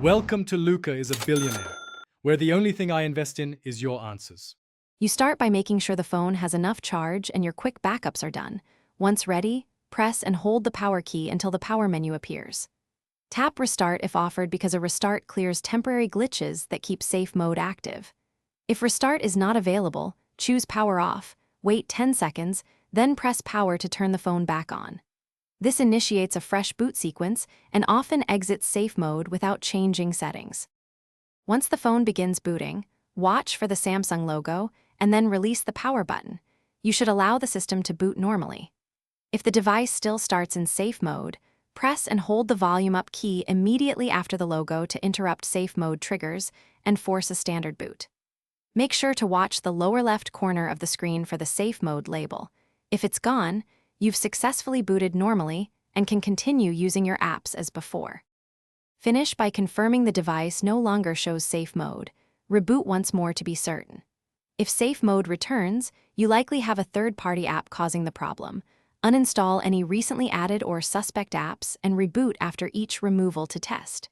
Welcome to Luca is a Billionaire, where the only thing I invest in is your answers. You start by making sure the phone has enough charge and your quick backups are done. Once ready, press and hold the power key until the power menu appears. Tap Restart if offered because a restart clears temporary glitches that keep safe mode active. If Restart is not available, choose Power Off, wait 10 seconds, then press Power to turn the phone back on. This initiates a fresh boot sequence and often exits safe mode without changing settings. Once the phone begins booting, watch for the Samsung logo and then release the power button. You should allow the system to boot normally. If the device still starts in safe mode, press and hold the volume up key immediately after the logo to interrupt safe mode triggers and force a standard boot. Make sure to watch the lower left corner of the screen for the safe mode label. If it's gone, you've successfully booted normally and can continue using your apps as before. Finish by confirming the device no longer shows safe mode. Reboot once more to be certain. If safe mode returns, you likely have a third-party app causing the problem. Uninstall any recently added or suspect apps and reboot after each removal to test.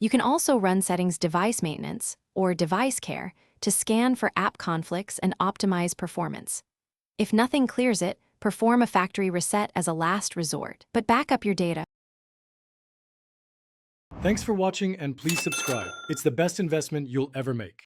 You can also run Settings Device Maintenance, or Device Care, to scan for app conflicts and optimize performance. If nothing clears it, perform a factory reset as a last resort, but back up your data. Thanks for watching and please subscribe. It's the best investment you'll ever make.